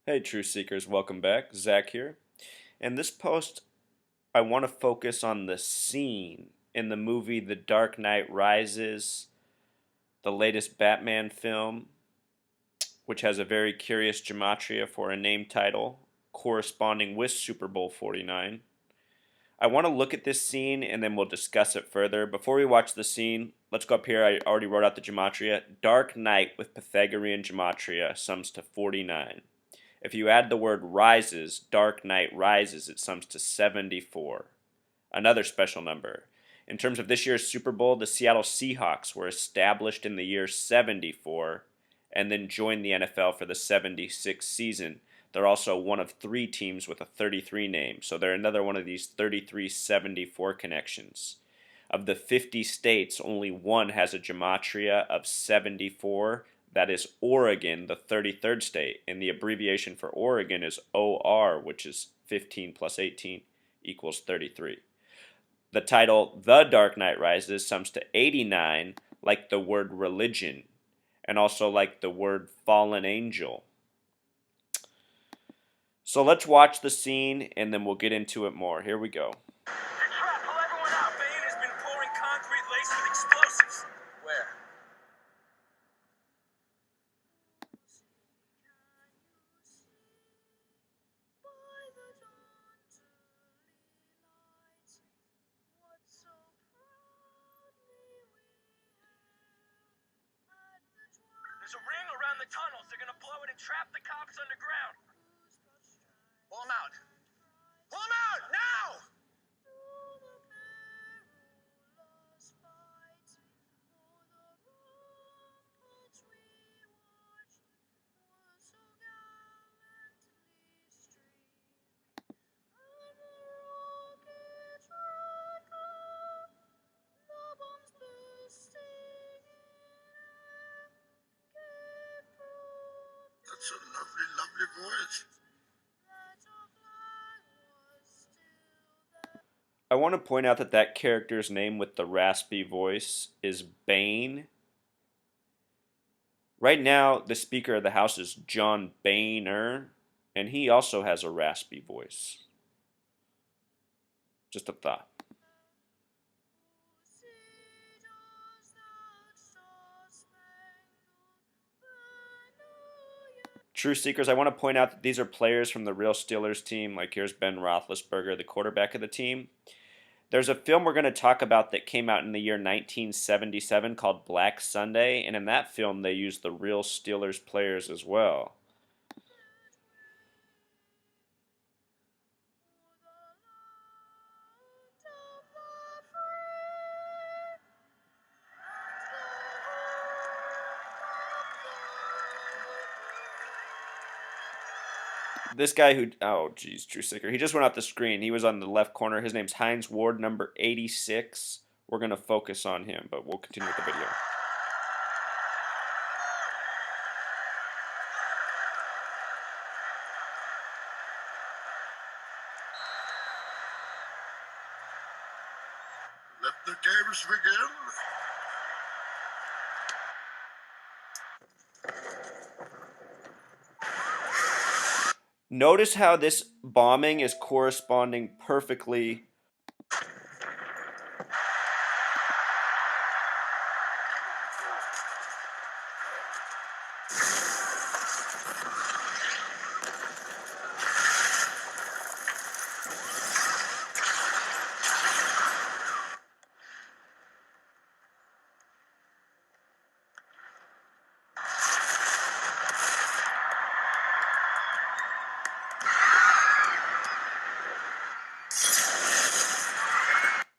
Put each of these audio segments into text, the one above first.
Hey, Truth Seekers, welcome back. Zach here. In this post, I want to focus on the scene in the movie The Dark Knight Rises, the latest Batman film, which has a very curious gematria for a name title corresponding with Super Bowl 49. I want to look at this scene and then we'll discuss it further. Before we watch the scene, let's go up here. I already wrote out the gematria. Dark Knight with Pythagorean gematria sums to 49. If you add the word rises, Dark Knight rises, it sums to 74. Another special number. In terms of this year's Super Bowl, the Seattle Seahawks were established in the year 74 and then joined the NFL for the 76 season. They're also one of three teams with a 33 name, so they're another one of these 33-74 connections. Of the 50 states, only one has a gematria of 74. That is Oregon, the 33rd state, and the abbreviation for Oregon is OR, which is 15 plus 18 equals 33. The title The Dark Knight Rises sums to 89, like the word religion, and also like the word fallen angel. So let's watch the scene and then we'll get into it more. Here we go. Crap, pull everyone out. Bane has been pouring concrete laced with explosives. Where? There's a ring around the tunnels. They're gonna blow it and trap the cops underground. Pull them out. Pull them out! Now! That's a lovely, lovely voice. I want to point out that that character's name with the raspy voice is Bane. Right now, the Speaker of the House is John Boehner, and he also has a raspy voice. Just a thought. True Seekers, I want to point out that these are players from the real Steelers team. Like here's Ben Roethlisberger, the quarterback of the team. There's a film we're going to talk about that came out in the year 1977 called Black Sunday, and in that film they used the real Steelers players as well. This guy who, oh geez, True Seeker, he just went off the screen. He was on the left corner. His name's Hines Ward, number 86. We're going to focus on him, but we'll continue with the video. Let the games begin. Notice how this bombing is corresponding perfectly.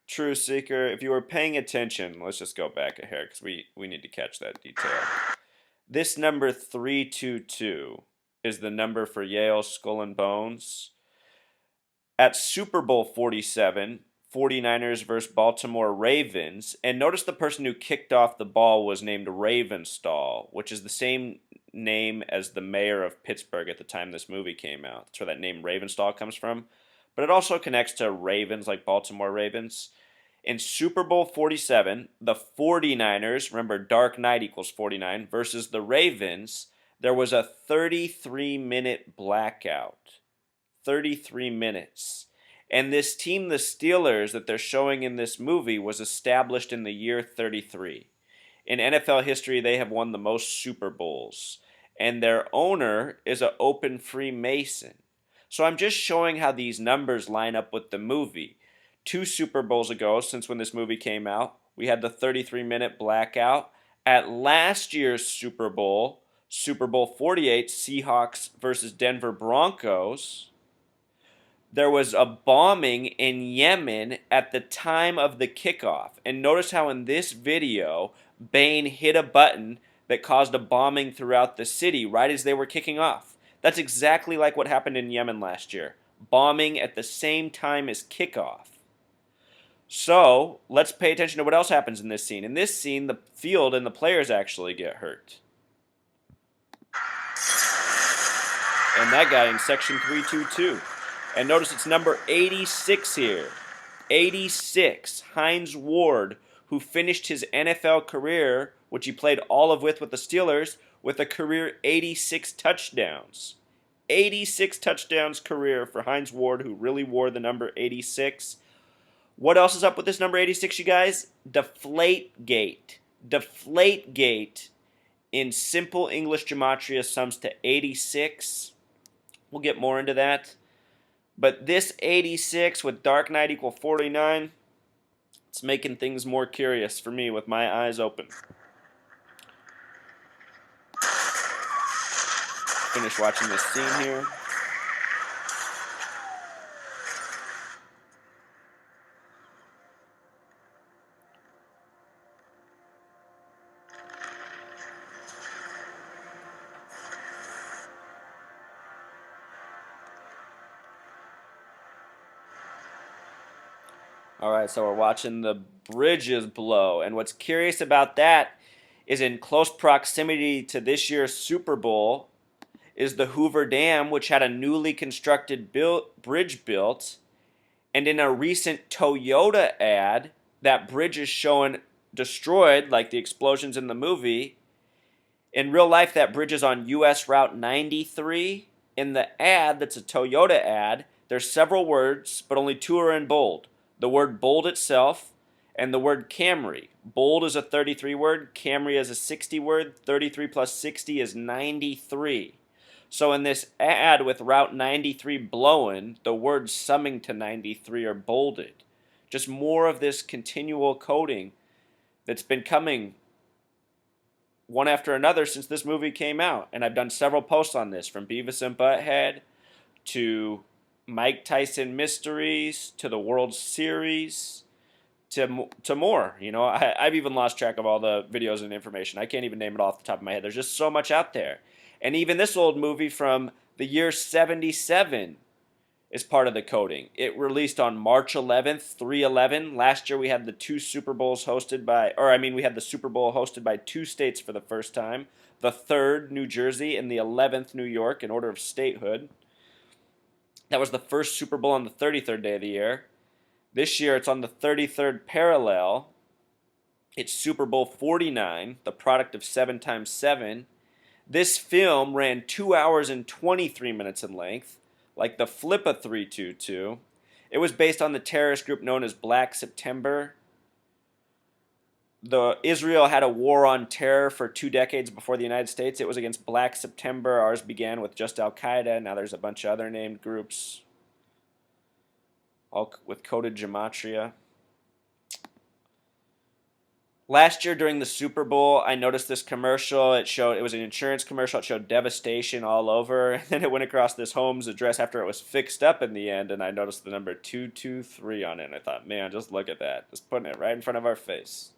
True Seeker, if you were paying attention, let's just go back a hair because we need to catch that detail. This number 322 is the number for Yale Skull and Bones. At Super Bowl 47, 49ers versus Baltimore Ravens, and notice the person who kicked off the ball was named Ravenstall, which is the same name as the mayor of Pittsburgh at the time this movie came out. That's where that name Ravenstall comes from. But it also connects to Ravens, like Baltimore Ravens. In Super Bowl 47, the 49ers, remember Dark Knight equals 49, versus the Ravens, there was a 33-minute blackout. 33 minutes. And this team, the Steelers, that they're showing in this movie was established in the year 33. In NFL history, they have won the most Super Bowls. And their owner is an open Freemason. So I'm just showing how these numbers line up with the movie. 2 Super Bowls ago, since when this movie came out, we had the 33-minute blackout. At last year's Super Bowl, Super Bowl 48, Seahawks versus Denver Broncos, there was a bombing in Yemen at the time of the kickoff. And notice how in this video, Bane hit a button that caused a bombing throughout the city right as they were kicking off. That's exactly like what happened in Yemen last year. Bombing at the same time as kickoff. So, let's pay attention to what else happens in this scene. In this scene, the field and the players actually get hurt. And that guy in section 322. And notice it's number 86 here. 86. Hines Ward, who finished his NFL career, which he played all of with the Steelers, with a career 86 touchdowns. 86 touchdowns career for Hines Ward, who really wore the number 86. What else is up with this number 86, you guys? Deflate gate. Deflate gate in simple English gematria sums to 86. We'll get more into that. But this 86 with Dark Knight equal 49, it's making things more curious for me with my eyes open. Finish watching this scene here. Alright, so we're watching the bridges blow. And what's curious about that is in close proximity to this year's Super Bowl is the Hoover Dam, which had a newly constructed bridge built. And in a recent Toyota ad, that bridge is shown destroyed, like the explosions in the movie. In real life, that bridge is on US Route 93. In the ad, that's a Toyota ad, there's several words, but only 2 are in bold. The word bold itself and the word Camry. Bold is a 33 word, Camry is a 60 word, 33 plus 60 is 93. So in this ad with Route 93 blowing, the words summing to 93 are bolded. Just more of this continual coding that's been coming one after another since this movie came out. And I've done several posts on this, from Beavis and Butthead to Mike Tyson Mysteries to the World Series to more. You know, I've even lost track of all the videos and information. I can't even name it off the top of my head. There's just so much out there. And even this old movie from the year 77 is part of the coding. It released on March 11th, 3/11. Last year we had the 2 Super Bowls hosted by, we had the Super Bowl hosted by 2 states for the first time. The 3rd, New Jersey, and the 11th, New York, in order of statehood. That was the first Super Bowl on the 33rd day of the year. This year it's on the 33rd parallel. It's Super Bowl 49, the product of 7 times 7. This film ran 2 hours and 23 minutes in length, like the flip of 322. It was based on the terrorist group known as Black September. Israel had a war on terror for 2 decades before the United States. It was against Black September. Ours began with just Al-Qaeda. Now there's a bunch of other named groups, all with coded gematria. Last year during the Super Bowl, I noticed this commercial. It was an insurance commercial. It showed devastation all over. And then it went across this home's address after it was fixed up in the end, and I noticed the number 223 on it. And I thought, man, just look at that. Just putting it right in front of our face.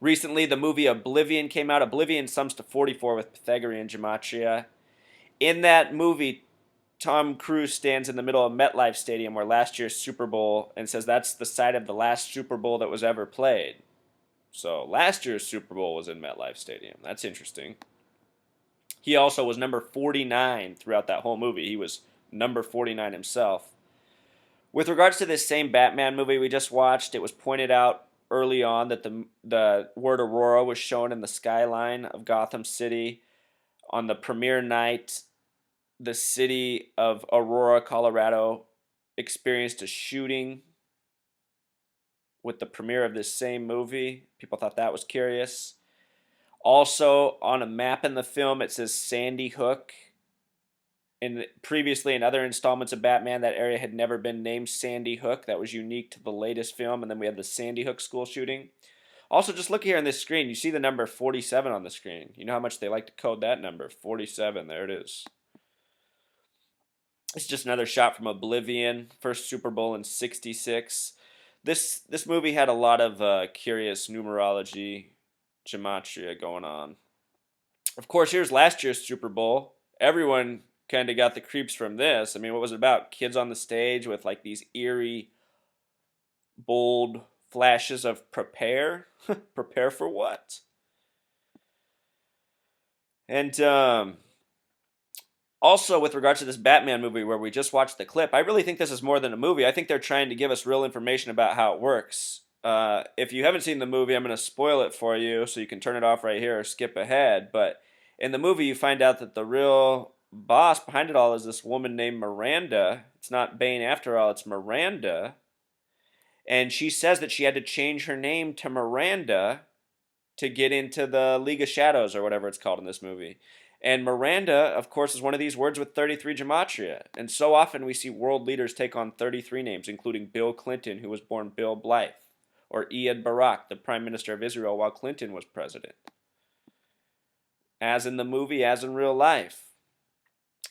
Recently, the movie Oblivion came out. Oblivion sums to 44 with Pythagorean gematria. In that movie, Tom Cruise stands in the middle of MetLife Stadium, where last year's Super Bowl, and says that's the site of the last Super Bowl that was ever played. So last year's Super Bowl was in MetLife Stadium. That's interesting. He also was number 49 throughout that whole movie. He was number 49 himself. With regards to this same Batman movie we just watched, it was pointed out early on that the word Aurora was shown in the skyline of Gotham City. On the premiere night, the city of Aurora, Colorado experienced a shooting with the premiere of this same movie. People thought that was curious. Also, on a map in the film, it says Sandy Hook. And previously, in other installments of Batman, that area had never been named Sandy Hook. That was unique to the latest film. And then we had the Sandy Hook school shooting. Also, just look here on this screen. You see the number 47 on the screen. You know how much they like to code that number. 47. There it is. It's just another shot from Oblivion. First Super Bowl in '66. This movie had a lot of curious numerology, gematria going on. Of course, here's last year's Super Bowl. Everyone kind of got the creeps from this. I mean, what was it about? Kids on the stage with like these eerie, bold flashes of prepare? Prepare for what? And also, with regards to this Batman movie where we just watched the clip, I really think this is more than a movie. I think they're trying to give us real information about how it works. If you haven't seen the movie, I'm going to spoil it for you, so you can turn it off right here or skip ahead. But in the movie, you find out that the real boss behind it all is this woman named Miranda. It's not Bane after all, it's Miranda. And she says that she had to change her name to Miranda to get into the League of Shadows or whatever it's called in this movie. And Miranda, of course, is one of these words with 33 gematria. And so often we see world leaders take on 33 names, including Bill Clinton, who was born Bill Blythe, or Ehud Barak, the Prime Minister of Israel while Clinton was president. As in the movie, as in real life.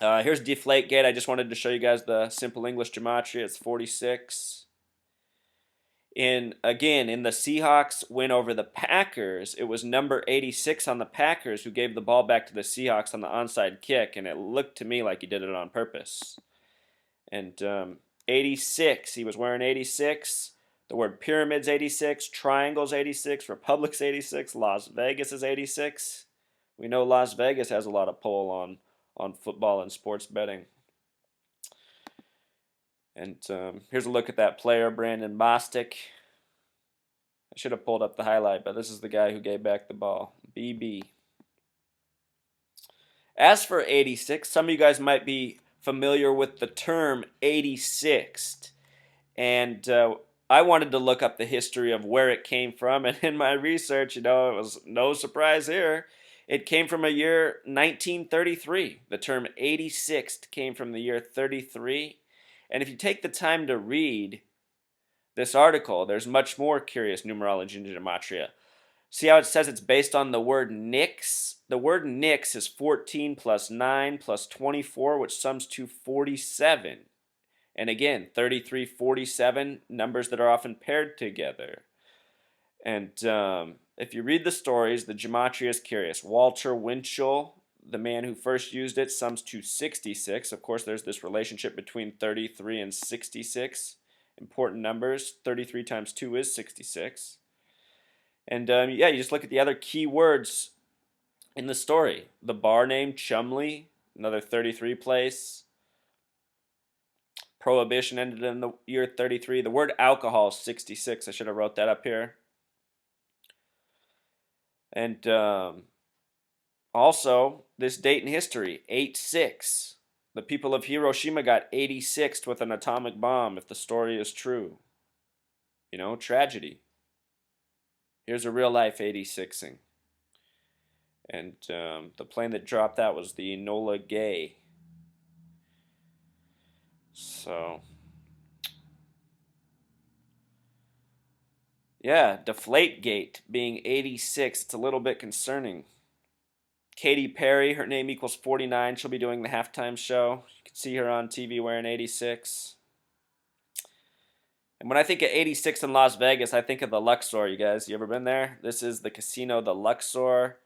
Here's Deflate Gate. I just wanted to show you guys the simple English gematria. It's 46. In the Seahawks win over the Packers, it was number 86 on the Packers who gave the ball back to the Seahawks on the onside kick, and it looked to me like he did it on purpose. And 86, he was wearing 86. The word pyramid's 86, triangle's 86, republic's 86, Las Vegas is 86. We know Las Vegas has a lot of pull on football and sports betting. And here's a look at that player, Brandon Bostic. I should have pulled up the highlight, but this is the guy who gave back the ball. BB. As for 86, some of you guys might be familiar with the term 86th. And I wanted to look up the history of where it came from. And in my research, it was no surprise here. It came from a year 1933. The term 86th came from the year 33. And if you take the time to read this article, there's much more curious numerology and gematria. See how it says it's based on the word nix? The word nix is 14 plus 9 plus 24, which sums to 47. And again, 33, 47, numbers that are often paired together. And if you read the stories, the gematria is curious. Walter Winchell, the man who first used it, sums to 66. Of course, there's this relationship between 33 and 66. Important numbers. 33 times 2 is 66. And you just look at the other key words in the story. The bar name, Chumley, another 33 place. Prohibition ended in the year 33. The word alcohol, 66. I should have wrote that up here. And also, this date in history, 8/6. The people of Hiroshima got 86th with an atomic bomb, if the story is true. Tragedy. Here's a real life 86ing. And the plane that dropped that was the Enola Gay. So, yeah, Deflate Gate being 86, it's a little bit concerning. Katy Perry, her name equals 49. She'll be doing the halftime show. You can see her on TV wearing 86. And when I think of 86 in Las Vegas, I think of the Luxor, you guys. You ever been there? This is the casino, the Luxor.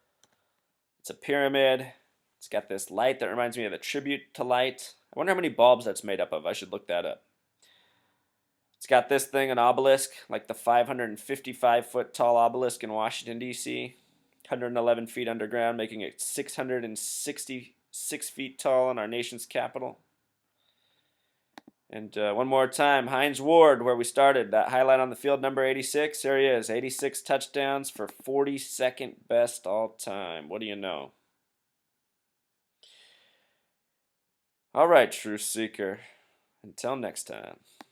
It's a pyramid. It's got this light that reminds me of the tribute to light. I wonder how many bulbs that's made up of. I should look that up. It's got this thing, an obelisk, like the 555-foot tall obelisk in Washington, D.C. 111 feet underground, making it 666 feet tall in our nation's capital. And one more time, Hines Ward, where we started, that highlight on the field, number 86. There he is, 86 touchdowns for 42nd best all time. What do you know? All right, Truth Seeker. Until next time.